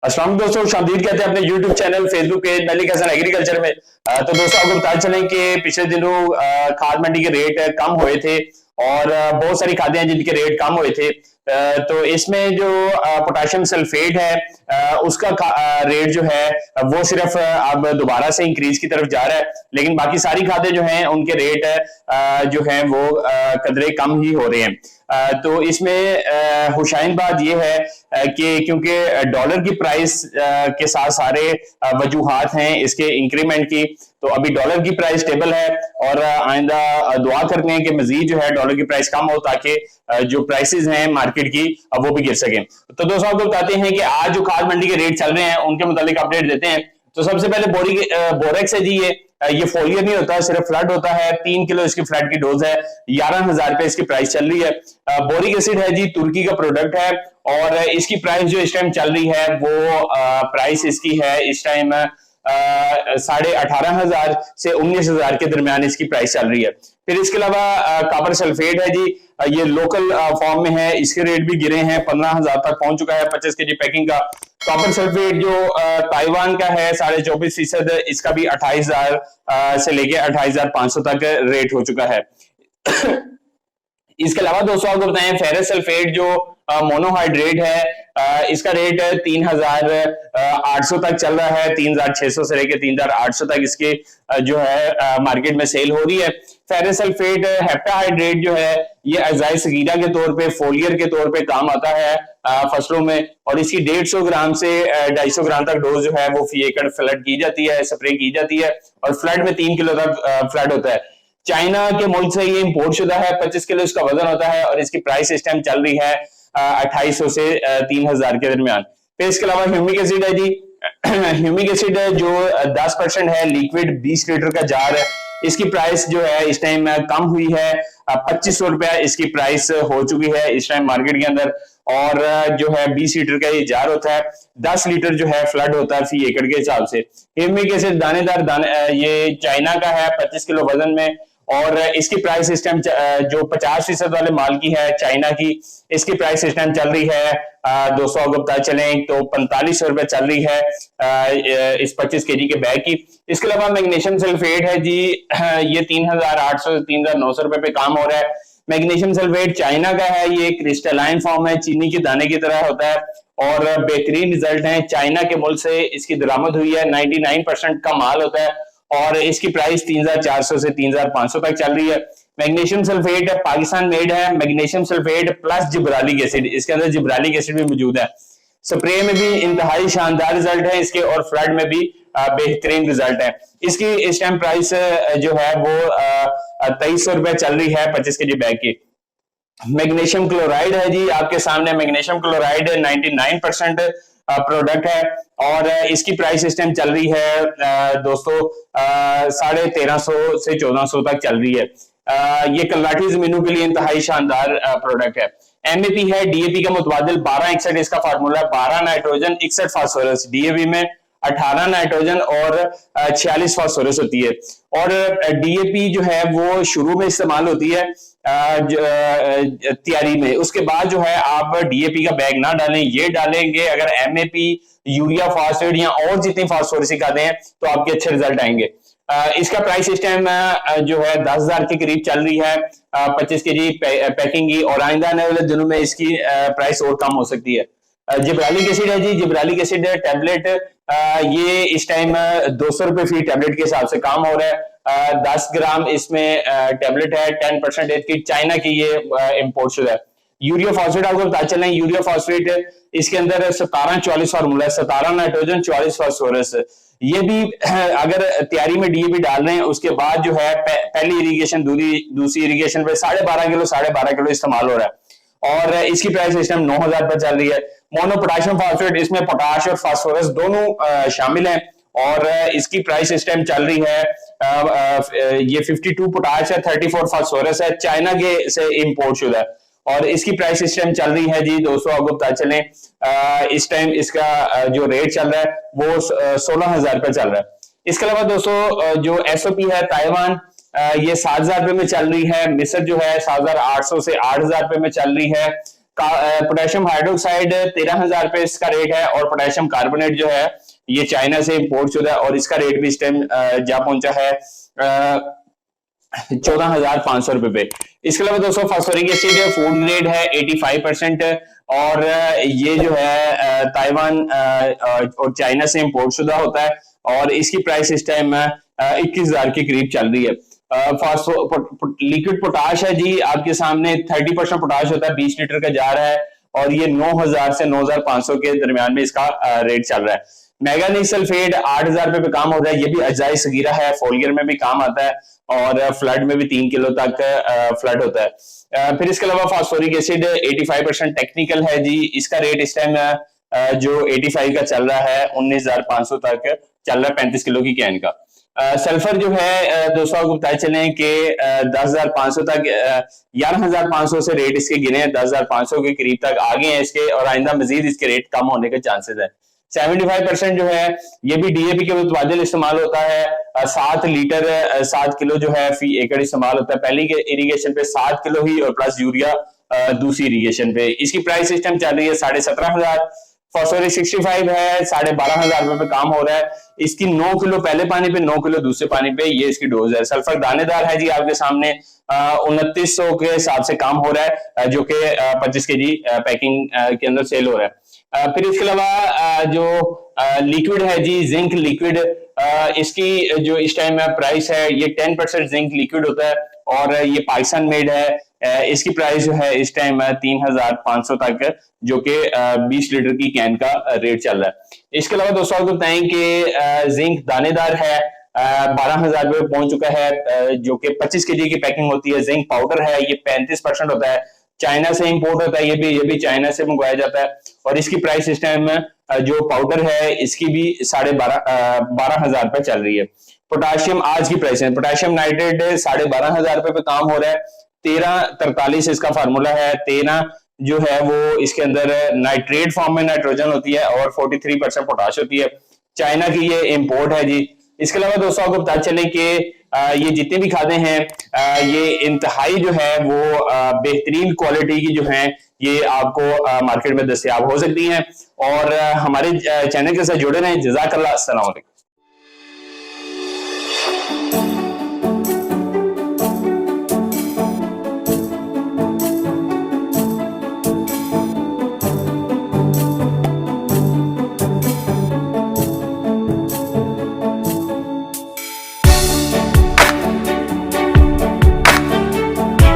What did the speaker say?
अस्सलाम दोस्तों, शामदीद कहते हैं अपने YouTube channel, Facebook page Malik Hasan agriculture में। तो दोस्तों आपको बताते चलें कि पिछले दिनों खाद मंडी के रेट कम हुए थे और बहुत सारी खादें हैं जिनके रेट कम हुए थे। तो इसमें जो पोटाशियम सल्फेट है उसका रेट जो है वो सिर्फ अब दोबारा से इंक्रीज की तरफ जा रहा है, लेकिन बाकी सारी खादें जो हैं उनके रेट जो हैं वो कदरे कम ही हो रहे हैं। तो इसमें हुशाइन बात यह है कि क्योंकि डॉलर की प्राइस के साथ सारे वजूहात हैं इसके इंक्रीमेंट की, तो अभी डॉलर की प्राइस स्टेबल है और आइंदा दुआ करते हैं कि मजीद जो है डॉलर की प्राइस कम हो ताकि जो प्राइसेस हैं मार्केट की वो भी गिर सकें। तो दोस्तों आपको बताते हैं कि आज जो खाद मंडी के रेट चल रहे हैं उनके मुताबिक अपडेट देते हैं। तो सबसे पहले बोरेक्स है जी, ये फोलियर नहीं होता, सिर्फ फ्लड होता है। 3 किलो इसकी फ्लड की डोज है, 11,000 रुपए इसकी प्राइस चल रही है। बोरिक एसिड है जी, तुर्की का प्रोडक्ट है और इसकी प्राइस जो इस टाइम चल रही है वो प्राइस इसकी है इस टाइम 18,500 से 19,000 के दरमियान इसकी प्राइस चल रही है। फिर इसके अलावा कॉपर सल्फेट है जी, ये लोकल फॉर्म में है, इसके रेट भी गिरे हैं, 15,000 तक पहुंच चुका है 25 केजी पैकिंग का। कॉपर सल्फेट जो ताइवान का है 24.25%, इसका भी 28,000 से लेके 28,500 तक रेट हो चुका है। इसके अलावा दोस्तों आपको बताएं फेरस सल्फेट जो मोनोहाइड्रेट है इसका रेट 3,800 तक चल रहा है, 3,600 से लेकर 3,800 तक इसके जो है मार्केट में सेल हो रही है। फेरस सल्फेट हेप्टाहाइड्रेट जो है ये अजाई सगीरा के तौर पे, फोलियर के तौर पे काम आता है फसलों में, और इसकी 150 ग्राम से 250 ग्राम तक डोज जो है वो फी एकड़ फ्लड की जाती है, स्प्रे की जाती है, और फ्लड में 3 किलो तक फ्लड होता है। चाइना के मुल्क से ये इंपोर्ट शुदा है, 25 किलो इसका वजन होता है और इसकी प्राइस इस टाइम चल रही है 2,800 से 3,000 के दरमियान। फिर इसके अलावा ह्यूमिक एसिड है जी, ह्यूमिक एसिड जो 10% है, लिक्विड 20 लीटर का जार है, इसकी प्राइस जो है इस टाइम कम हुई है, 2,500 रुपया इसकी प्राइस हो चुकी है इस टाइम मार्केट के अंदर। और जो है 20 लीटर का ये जार होता है, 10 लीटर जो है फ्लड होता है फी एकड़ के हिसाब से। ह्यूमिक एसिड दानेदार ये चाइना का है, 25 किलो वजन में, और इसकी प्राइस इस टाइम जो 50% वाले माल की है चाइना की, इसकी प्राइस इस टाइम चल रही है 200 को पता चलें तो 4500 रुपए चल रही है इस 25 केजी के बैग की। इसके अलावा मैग्नीशियम सल्फेट है जी, ये 3,800 से 3,900 रुपए पे काम हो रहा है। मैग्नीशियम सल्फेट चाइना का है, ये क्रिस्टलाइन फॉर्म है, चीनी के दाने की तरह होता है और बेहतरीन रिजल्ट है। चाइना के मुल्क से इसकी दरामद हुई है, 99% का माल होता है और इसकी प्राइस 3,400 से 3,500 तक चल रही है। मैग्नीशियम सल्फेट पाकिस्तान मेड है, मैग्नीशियम सल्फेट प्लस जिब्रालिक एसिड, इसके अंदर जिब्रालिक एसिड भी मौजूद है। स्प्रे में भी इंतहाई शानदार रिजल्ट है इसके और फ्लड में भी बेहतरीन रिजल्ट है। इसकी इस टाइम प्राइस जो है वो 2,300 रुपए चल रही है 25 केजी बैग की। मैग्नीशियम क्लोराइड है जी आपके सामने, मैग्नीशियम क्लोराइड 99% प्रोडक्ट है और इसकी प्राइस इस टाइम चल रही है दोस्तों 1,350 से 1,400 तक चल रही है। ये कल्लाठी जमीनों के लिए इंतहाई शानदार प्रोडक्ट है। एमएपी है, डीएपी का मुतबादिल 1261 इसका फार्मूला, 12 नाइट्रोजन 61 फास्फोरस, डीएपी में 18 नाइट्रोजन और 46 फास्फोरस होती है। और डीएपी जो है वो शुरू में इस्तेमाल होती है तैयारी में, उसके बाद जो है आप डीएपी का बैग ना डालें, ये डालेंगे अगर एमएपी, यूरिया फास्फेट या और जितनी फास्फोरसिक आते हैं तो आपके अच्छे रिजल्ट आएंगे। इसका प्राइस इस टाइम जो है 10,000 के करीब चल रही है 25 केजी पैकिंग की, और आइंदा आने वाले दिनों में इसकी प्राइस और कम हो सकती है। जिब्रालिक एसिड है जी, जिब्रालिक एसिड टैबलेट, ये इस टाइम 200 रुपए फी टैबलेट के हिसाब से काम हो रहा है। 10 ग्राम इसमें टैबलेट है, 10% की चाइना की ये इंपोर्ट शुदा है। यूरिया फॉस्फेट आपको बता चलें, यूरिया फॉस्फेट इसके अंदर 17-44 फार्मूला है, 17 नाइट्रोजन 44 फास्फोरस। ये भी अगर तैयारी में डीएपी डाल रहे हैं उसके बाद जो है पहली इरिगेशन दूसरी इरिगेशन पे 12.5 किलो इस्तेमाल हो रहा है और इसकी प्राइस इस टाइम 9,000 पर चल रही है। मोनो पोटाशियम फॉस्फेट, इसमें पोटाश और फास्फोरस दोनों शामिल हैं और इसकी प्राइस इस टाइम चल रही है ये 52 पोटाश है, 34 फास्फोरस है, चाइना के से इंपोर्ट शुदा है और इसकी प्राइस इस टाइम चल रही है जी 200 आपको पता चलें इस टाइम इसका जो रेट चल रहा है वो 16,000 पर चल रहा है। इसके अलावा दोस्तों जो एसओपी है ताइवान, ये 7,000 रुपए में चल रही है। मिस्र जो है 7,800 से 8,000 रुपए में चल रही है। पोटेशियम हाइड्रोक्साइड 13,000 रुपए इसका रेट है, और पोटेशियम कार्बोनेट जो है ये चाइना से इंपोर्ट शुदा है, और इसका रेट भी इस टाइम जा पहुंचा है 14,500 रुपए पे। इसके अलावा दोस्तों फास्फोरिक एसिड फूड ग्रेड है 85%, और ये जो है ताइवान और चाइना से इंपोर्ट शुदा होता है, और इसकी प्राइस इस टाइम 21,000 के करीब चल रही है। लिक्विड पोटाश है जी आपके सामने, 30% पोटाश होता है, 20 लीटर का जार है, और ये 9,000 से 9,500 के दरमियान में इसका रेट चल रहा है। मैंगनीज सल्फेट 8,000 रुपए पे काम हो रहा है, ये भी अजाई सगीरा है, फोलियर में भी काम आता है, और फ्लड में भी 3 किलो तक फ्लड होता है। फिर इसके अलावा फास्फोरिक एसिड 85% टेक्निकल है जी, इसका रेट इस टाइम जो 85 का चल रहा है 19,500 तक चल रहा है 35 किलो की कैन का। सल्फर जो है दोस्तों आपको बताए चले कि 10,500 तक 11,500 से रेट इसके गिने 10,500 के करीब तक आगे हैं इसके, और आइंदा मजीद इसके रेट कम होने के चांसेस है। 75% जो है ये भी डीएपी के मुतबादिल इस्तेमाल होता है, 7 लीटर 7 किलो जो है फी एकड़ इस्तेमाल होता है, पहली के इरिगेशन पे 7 किलो ही, और प्लस यूरिया दूसरी इरिगेशन पे। इसकी प्राइस सिस्टम चल रही है 17,500। फॉस्फोरस 65 है 12,500 रुपए पे काम हो रहा है, इसकी 9 किलो पहले पानी पे 9 किलो दूसरे पानी पे, ये इसकी डोज है। सल्फर दानेदार है जी आपके सामने 2900 के हिसाब से काम हो रहा है, जो कि 25 के जी पैकिंग के अंदर सेल हो रहा है। फिर इसके अलावा जो लिक्विड है जी जिंक लिक्विड, इसकी जो इस टाइम प्राइस है ये 10% जिंक लिक्विड होता है, और ये पाकिस्तान मेड है। इसकी प्राइस जो है इस टाइम 3,500 तक, जो कि 20 लीटर की कैन का रेट चल रहा है। इसके अलावा दोस्तों आपको बताएं कि जिंक दानेदार है 12,000 रुपए पहुंच चुका है, जो कि 25 केजी की पैकिंग होती है। जिंक पाउडर है ये 35% होता है, चाइना से इंपोर्ट होता है, ये भी चाइना से मंगवाया जाता है, और इसकी प्राइस इस टाइम जो पाउडर है इसकी भी 12,500 रुपए चल रही है। पोटाशियम आज की प्राइस है, पोटाशियम नाइट्रेट 12,500 रुपए पे काम हो रहा है, 1343 इसका फार्मूला है। 13 जो है वो इसके अंदर नाइट्रेट फॉर्म में नाइट्रोजन होती है, और 43% पोटाश होती है। चाइना की ये इंपोर्ट है जी। इसके अलावा दोस्तों आपको पता चले कि ये जितने भी खादे हैं ये इंतहाई जो है वो बेहतरीन क्वालिटी की जो है ये आपको मार्केट में दस्तयाब हो सकती हैं, और हमारे चैनल के साथ जुड़े रहें। जज़ाकल्लाह, अस्सलाम वालेकुम।